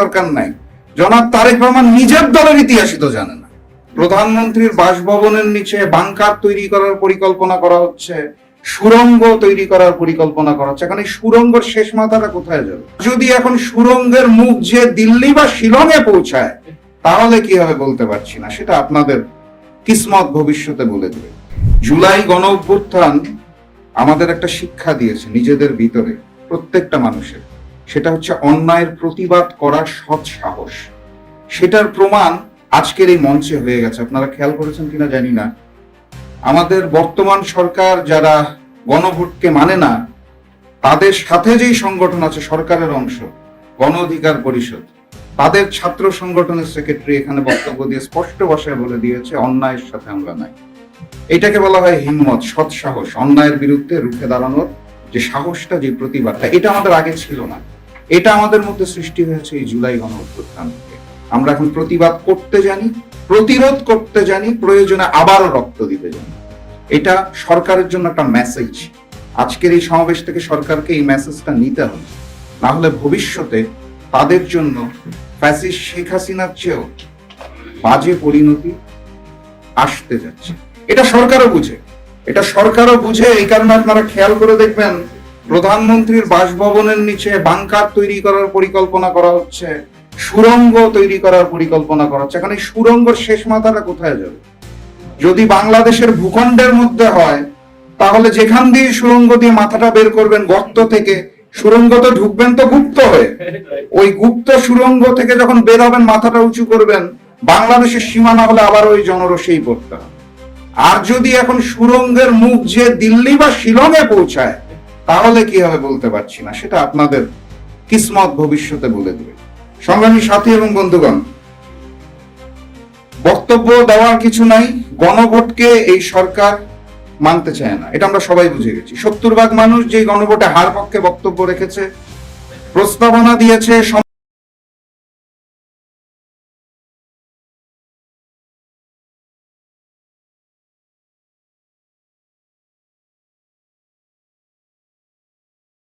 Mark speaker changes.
Speaker 1: দরকার নাই। জনাব তারেক রহমান নিজের দলের ইতিহাসই তো জানে না। প্রধানমন্ত্রীর বাসভবনের নিচে বাংকার তৈরি করার পরিকল্পনা করা হচ্ছে, সুড়ঙ্গ তৈরি করার পরিকল্পনা করা হচ্ছে। এখন এই সুড়ঙ্গের শেষ মাথাটা কোথায় যাবে? যদি এখন সুড়ঙ্গের মুখ যে দিল্লি বা শিলংয়ে পৌঁছায় তাহলে কি হবে বলতে পারছি না, সেটা আপনাদের কিসমত ভবিষ্যতে বলে দেবে। জুলাই গণ অভ্যুত্থান আমাদের একটা শিক্ষা দিয়েছে নিজেদের ভিতরে, প্রত্যেকটা মানুষের। সেটা হচ্ছে অন্যায়ের প্রতিবাদ করার সৎ সাহস। সেটার প্রমাণ আজকের এই মঞ্চে হয়ে গেছে। আপনারা খেয়াল করেছেন কিনা জানি না, আমাদের বর্তমান সরকার যারা গণভোটকে মানে না, তাদের সাথে যেই সংগঠন আছে সরকারের অংশ, গণ অধিকার পরিষদ, তাদের ছাত্র সংগঠনের সেক্রেটারি এখানে বক্তব্য দিয়ে স্পষ্ট ভাষায় বলে দিয়েছে অন্যায়ের সাথে আমরা নাই। এটাকে বলা হয় হিম্মত, সৎ সাহস। অন্যায়ের বিরুদ্ধে রুখে দাঁড়ানোর যে সাহসটা, যে প্রতিবাদটা, এটা আমাদের আগে ছিল না। এটা আমাদের মধ্যে সৃষ্টি হয়েছে এই জুলাই গণ অভ্যুত্থান থেকে। আমরা এখন প্রতিবাদ করতে জানি, প্রতিরোধ করতে জানি, প্রয়োজনে আবারও রক্ত দিতে জানি। এটা সরকারের জন্য একটা মেসেজ। আজকের এই সমাবেশ থেকে সরকারকে এই মেসেজটা নিতে হবে, না হলে ভবিষ্যতে তাদের জন্য ফ্যাসিস্ট শেখ হাসিনার চেয়েও বাজে পরিণতি আসতে যাচ্ছে। এটা সরকারও বুঝে, এটা সরকারও বুঝে। এই কারণে আপনারা খেয়াল করে দেখবেন প্রধানমন্ত্রীর বাসভবনের নিচে বাংকার তৈরি করার পরিকল্পনা করা হচ্ছে, সুড়ঙ্গ তৈরি করার পরিকল্পনা করা হচ্ছে। এখন এই সুড়ঙ্গের শেষ মাথাটা কোথায় যাবে? যদি বাংলাদেশের ভূখণ্ডের মধ্যে হয় তাহলে যেখান দিয়ে সুড়ঙ্গ দিয়ে মাথাটা বের করবেন গর্ত থেকে, সুড়ঙ্গ তো ঢুকবেন তো গুপ্ত হয়ে, ওই গুপ্ত সুড়ঙ্গ থেকে যখন বের হবেন মাথাটা উঁচু করবেন, বাংলাদেশের সীমানা হলে আবার ওই জনরসেই পড়তে হবে। আর যদি এখন সুড়ঙ্গের মুখ যে দিল্লি বা শিলংয়ে পৌঁছায় তাহলে কি হবে বলতে পারছি না, সেটা আপনাদের কিসমত ভবিষ্যতে বলে দেবে। সংগ্রামী সাথী এবং বন্ধুগণ, বক্তব্য দেওয়ার কিছু নাই। গণভোটকে এই সরকার মানতে চায় না, এটা আমরা সবাই বুঝে গেছি। 70% মানুষ যে গণভোটে হার পক্ষে বক্তব্য রেখেছে, প্রস্তাবনা দিয়েছে,